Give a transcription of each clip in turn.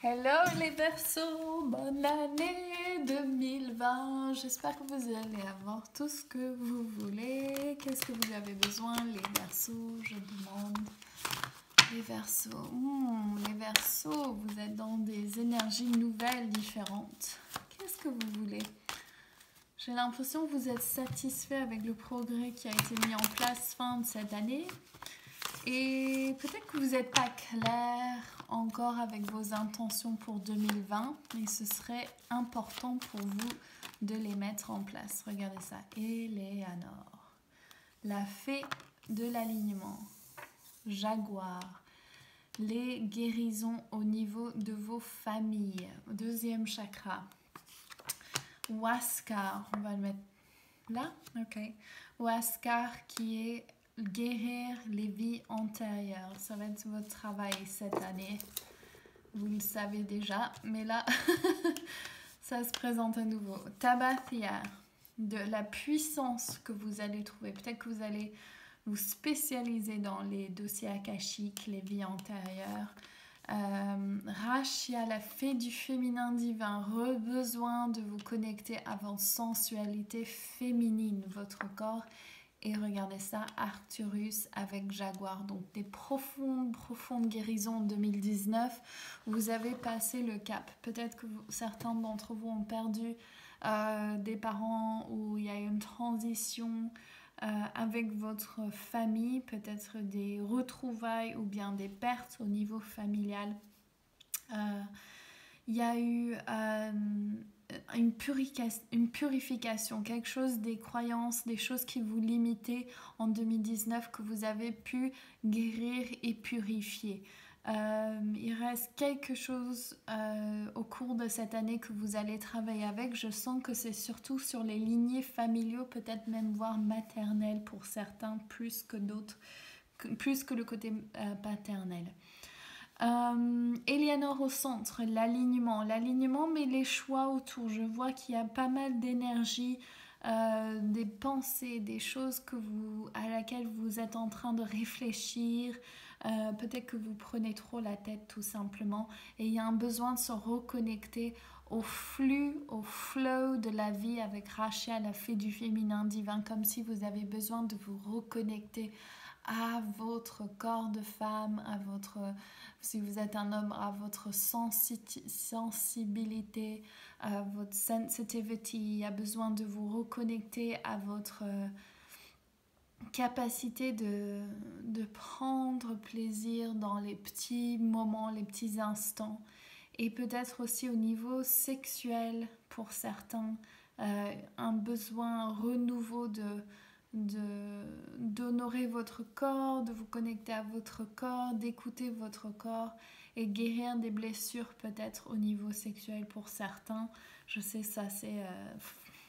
Hello les Verseaux, bonne année 2020. J'espère que vous allez avoir tout ce que vous voulez. Qu'est-ce que vous avez besoin les Verseaux? Je demande. Les Verseaux, les Verseaux, vous êtes dans des énergies nouvelles, différentes. Qu'est-ce que vous voulez? J'ai l'impression que vous êtes satisfait avec le progrès qui a été mis en place fin de cette année. Et peut-être que vous n'êtes pas clair encore avec vos intentions pour 2020, mais ce serait important pour vous de les mettre en place. Regardez ça, Eleanor, la fée de l'alignement, Jaguar, les guérisons au niveau de vos familles, deuxième chakra, Huascar, on va le mettre là, ok, Huascar qui est guérir les vies antérieures. Ça va être votre travail cette année. Vous le savez déjà, mais là, ça se présente à nouveau. Tabathia, de la puissance que vous allez trouver. Peut-être que vous allez vous spécialiser dans les dossiers akashiques, les vies antérieures. Rachia, la fée du féminin divin, besoin de vous connecter à votre sensualité féminine, votre corps. Et regardez ça, Arcturus avec Jaguar. Donc des profondes guérisons en 2019. Vous avez passé le cap. Peut-être que certains d'entre vous ont perdu des parents ou il y a eu une transition avec votre famille. Peut-être des retrouvailles ou bien des pertes au niveau familial. Il y a eu une purification, quelque chose des croyances, des choses qui vous limitaient en 2019 que vous avez pu guérir et purifier. Il reste quelque chose au cours de cette année que vous allez travailler avec. Je sens que c'est surtout sur les lignées familiaux, peut-être même voire maternelles pour certains, plus que d'autres, plus que le côté paternel. Eleanor au centre, l'alignement, mais les choix autour. Je vois qu'il y a pas mal d'énergie, des pensées, des choses à laquelle vous êtes en train de réfléchir. Peut-être que vous prenez trop la tête tout simplement. Et il y a un besoin de se reconnecter au flux, au flow de la vie avec Rachia, la fée du féminin divin, comme si vous avez besoin de vous reconnecter à votre corps de femme, à votre, si vous êtes un homme, à votre sensibilité, à votre sensitivity. Il y a besoin de vous reconnecter à votre capacité de prendre plaisir dans les petits moments, les petits instants. Et peut-être aussi au niveau sexuel pour certains, un besoin renouveau d'honorer votre corps, de vous connecter à votre corps, d'écouter votre corps et guérir des blessures peut-être au niveau sexuel pour certains. Je sais, ça c'est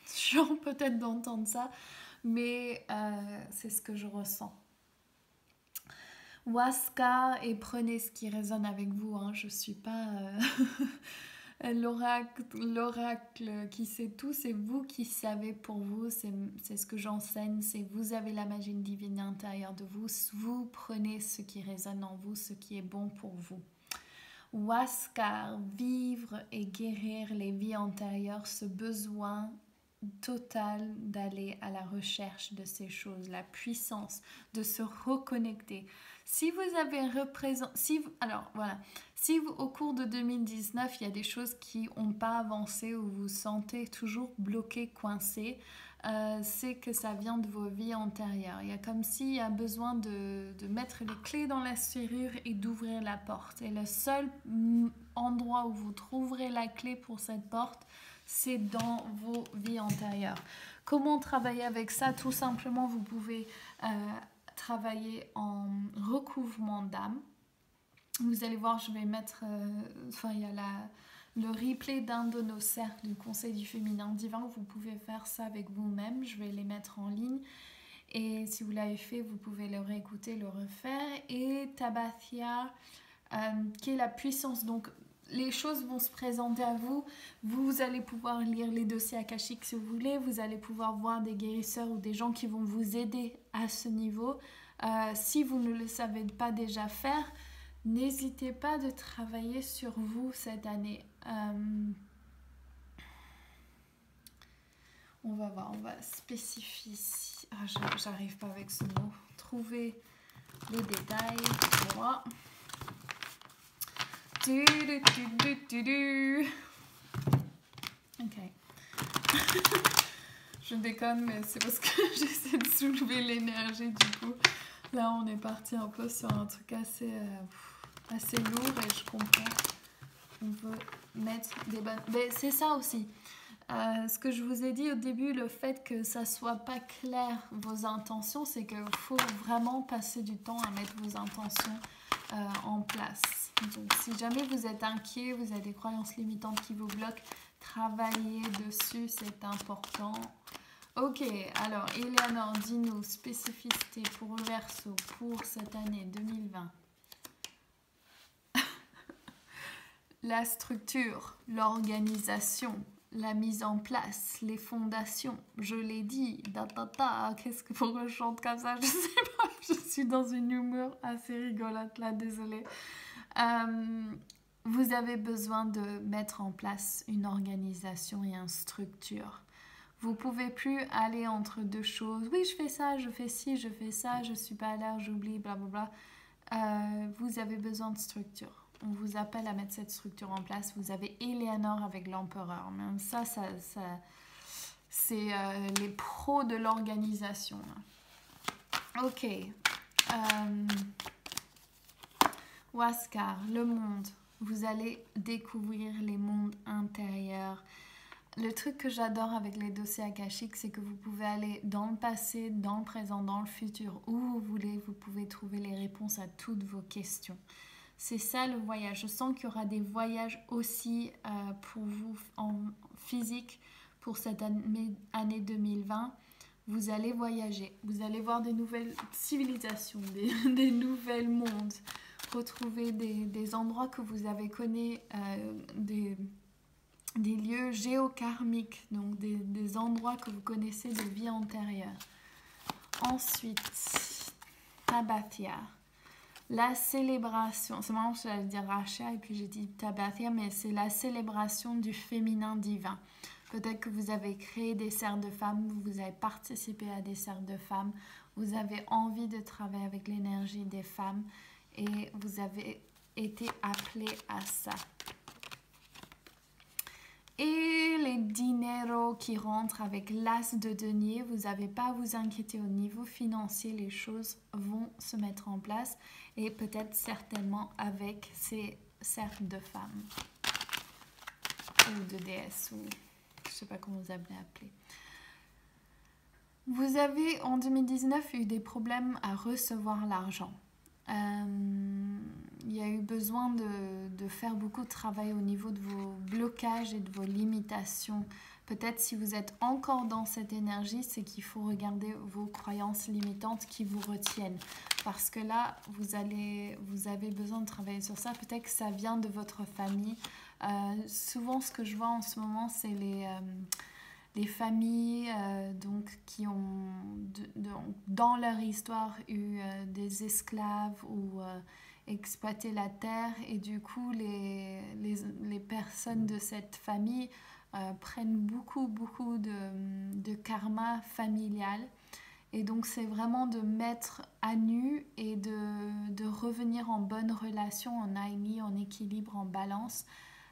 chiant peut-être d'entendre ça, mais c'est ce que je ressens. Huasca, et prenez ce qui résonne avec vous, hein. Je ne suis pas l'oracle qui sait tout, c'est vous qui savez pour vous, c'est ce que j'enseigne, c'est vous avez la magie divine intérieure de vous, vous prenez ce qui résonne en vous, ce qui est bon pour vous. Huascar, vivre et guérir les vies antérieures, ce besoin total d'aller à la recherche de ces choses, la puissance de se reconnecter. Si vous avez si au cours de 2019, il y a des choses qui n'ont pas avancé ou vous vous sentez toujours bloqué, coincé, c'est que ça vient de vos vies antérieures. Il y a comme s'il y a besoin de mettre les clés dans la serrure et d'ouvrir la porte. Et le seul endroit où vous trouverez la clé pour cette porte, c'est dans vos vies antérieures. Comment travailler avec ça? Tout simplement, vous pouvez travailler en recouvrement d'âme. Vous allez voir, je vais mettre... il y a le replay d'un de nos cercles du Conseil du Féminin Divin. Vous pouvez faire ça avec vous-même. Je vais les mettre en ligne. Et si vous l'avez fait, vous pouvez le réécouter, le refaire. Et Tabathia, qui est la puissance. Donc, les choses vont se présenter à vous. Vous allez pouvoir lire les dossiers akashiques si vous voulez. Vous allez pouvoir voir des guérisseurs ou des gens qui vont vous aider à ce niveau. Si vous ne le savez pas déjà faire, N'hésitez pas de travailler sur vous cette année. On va voir, on va spécifier. Ah, j'arrive pas avec ce mot. Trouver les détails. Voilà. Ok. Je déconne, mais c'est parce que j'essaie de soulever l'énergie du coup. Là, on est parti un peu sur un truc assez lourd et je comprends. On veut mettre des bonnes... Mais c'est ça aussi. Ce que je vous ai dit au début, le fait que ça soit pas clair vos intentions, c'est qu'il faut vraiment passer du temps à mettre vos intentions en place. Donc, si jamais vous êtes inquiet, vous avez des croyances limitantes qui vous bloquent, travaillez dessus, c'est important. Ok, alors Eleanor, dis-nous spécificité pour le Verseau pour cette année 2020. La structure, l'organisation, la mise en place, les fondations, je l'ai dit, qu'est-ce que pourquoi je chante comme ça, je sais pas, je suis dans une humeur assez rigolote là, désolée. Vous avez besoin de mettre en place une organisation et une structure. Vous pouvez plus aller entre deux choses. Oui, je fais ça, je fais ci, je fais ça, je suis pas à l'heure, j'oublie, blablabla. Vous avez besoin de structure. On vous appelle à mettre cette structure en place. Vous avez Eleanor avec l'empereur. Même ça c'est les pros de l'organisation. Ok. Huascar, le monde. Vous allez découvrir les mondes intérieurs. Le truc que j'adore avec les dossiers akashiques, c'est que vous pouvez aller dans le passé, dans le présent, dans le futur, où vous voulez. Vous pouvez trouver les réponses à toutes vos questions. C'est ça le voyage. Je sens qu'il y aura des voyages aussi pour vous en physique pour cette année 2020. Vous allez voyager, vous allez voir des nouvelles civilisations, des nouvelles mondes, retrouver des endroits que vous avez connus, des lieux géokarmiques, donc des endroits que vous connaissez de vie antérieure. Ensuite, Tabathia. La célébration, c'est marrant, je vais dire Racha et puis j'ai dit Tabathia, mais c'est la célébration du féminin divin. Peut-être que vous avez créé des cercles de femmes, vous avez participé à des cercles de femmes, vous avez envie de travailler avec l'énergie des femmes et vous avez été appelé à ça. Et les dineros qui rentrent avec l'as de denier, vous n'avez pas à vous inquiéter au niveau financier, les choses vont se mettre en place et peut-être certainement avec ces cercles de femmes ou de déesses ou je ne sais pas comment vous avez appelé. Vous avez en 2019 eu des problèmes à recevoir l'argent. Il y a eu besoin de faire beaucoup de travail au niveau de vos blocages et de vos limitations. Peut-être si vous êtes encore dans cette énergie, c'est qu'il faut regarder vos croyances limitantes qui vous retiennent. Parce que là, vous avez besoin de travailler sur ça. Peut-être que ça vient de votre famille. Souvent, ce que je vois en ce moment, c'est les familles donc, qui ont dans leur histoire eu des esclaves ou exploité la terre et du coup les personnes de cette famille prennent beaucoup de karma familial et donc c'est vraiment de mettre à nu et de revenir en bonne relation, en harmonie, en équilibre, en balance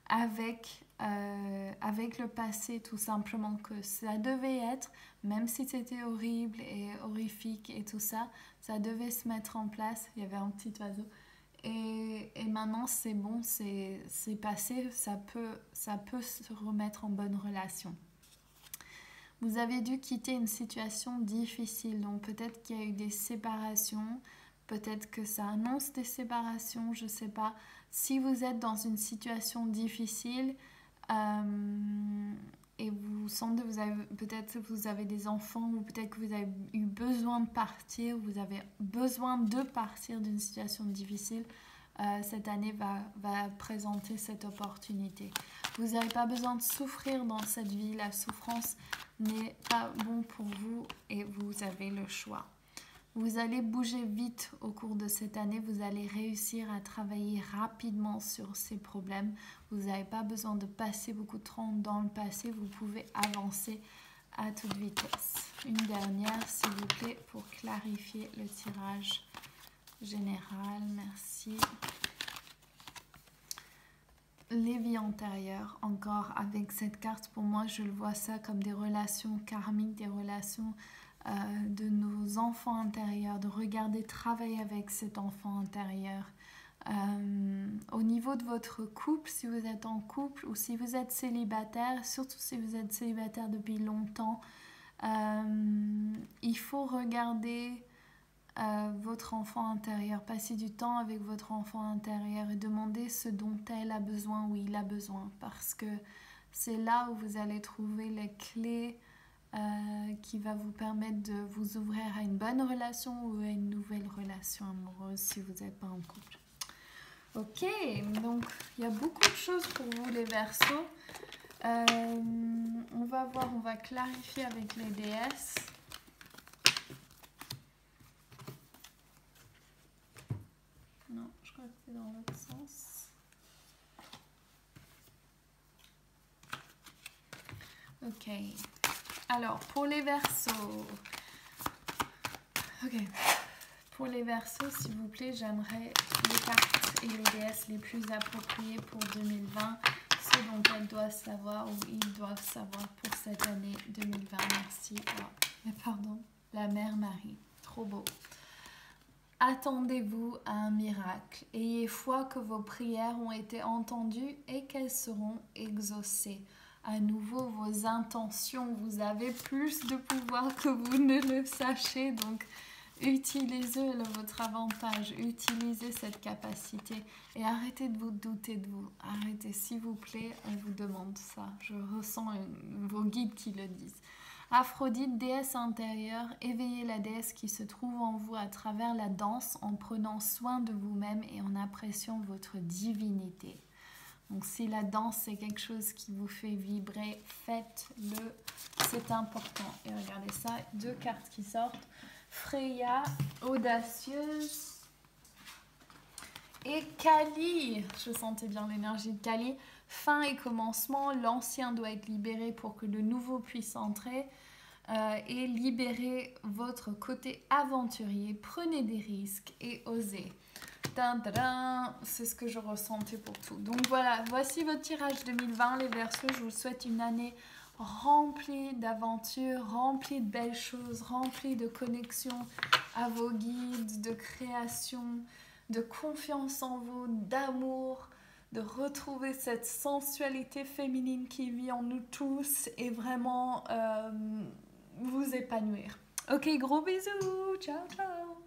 avec le passé tout simplement que ça devait être, même si c'était horrible et horrifique et tout ça, ça devait se mettre en place. Il y avait un petit oiseau et maintenant c'est bon, c'est passé, ça peut se remettre en bonne relation. Vous avez dû quitter une situation difficile, donc peut-être qu'il y a eu des séparations, peut-être que ça annonce des séparations, je ne sais pas. Si vous êtes dans une situation difficile et vous sentez peut-être que vous avez des enfants ou peut-être que vous avez eu besoin de partir, vous avez besoin de partir d'une situation difficile, cette année va présenter cette opportunité. Vous n'avez pas besoin de souffrir dans cette vie, la souffrance n'est pas bon pour vous et vous avez le choix. Vous allez bouger vite au cours de cette année, vous allez réussir à travailler rapidement sur ces problèmes. Vous n'avez pas besoin de passer beaucoup de temps dans le passé, vous pouvez avancer à toute vitesse. Une dernière, s'il vous plaît, pour clarifier le tirage général. Merci. Les vies antérieures, encore avec cette carte, pour moi, je le vois ça comme des relations karmiques, des relations de nos enfants intérieurs, de regarder travailler avec cet enfant intérieur. Au niveau de votre couple, si vous êtes en couple ou si vous êtes célibataire, surtout si vous êtes célibataire depuis longtemps, il faut regarder votre enfant intérieur, passer du temps avec votre enfant intérieur et demander ce dont elle a besoin ou il a besoin, parce que c'est là où vous allez trouver les clés qui va vous permettre de vous ouvrir à une bonne relation ou à une nouvelle relation amoureuse si vous n'êtes pas en couple. Ok, donc il y a beaucoup de choses pour vous les Verseaux. On va voir, on va clarifier avec les déesses. Non, je crois que c'est dans l'autre sens. Ok. Alors, pour les Verseaux. Ok. Pour les Verseaux, s'il vous plaît, j'aimerais les cartes et les déesses les plus appropriées pour 2020, ce dont elles doivent savoir ou ils doivent savoir pour cette année 2020. Merci. Oh, pardon. La Mère Marie. Trop beau. Attendez-vous à un miracle. Ayez foi que vos prières ont été entendues et qu'elles seront exaucées. À nouveau, vos intentions, vous avez plus de pouvoir que vous ne le sachez, donc utilisez-le à votre avantage, utilisez cette capacité et arrêtez de vous douter de vous. Arrêtez, s'il vous plaît, on vous demande ça. Je ressens vos guides qui le disent. Aphrodite, déesse intérieure, éveillez la déesse qui se trouve en vous à travers la danse en prenant soin de vous-même et en appréciant votre divinité. Donc si la danse c'est quelque chose qui vous fait vibrer, faites-le, c'est important. Et regardez ça, 2 cartes qui sortent. Freya, audacieuse, et Kali. Je sentais bien l'énergie de Kali. Fin et commencement, l'ancien doit être libéré pour que le nouveau puisse entrer. Et libérez votre côté aventurier. Prenez des risques et osez. C'est ce que je ressentais pour tout. Donc voilà, voici votre tirage 2020, les Verseaux. Je vous souhaite une année remplie d'aventures, remplie de belles choses, remplie de connexions à vos guides, de création, de confiance en vous, d'amour, de retrouver cette sensualité féminine qui vit en nous tous et vraiment vous épanouir. Ok, gros bisous, ciao ciao.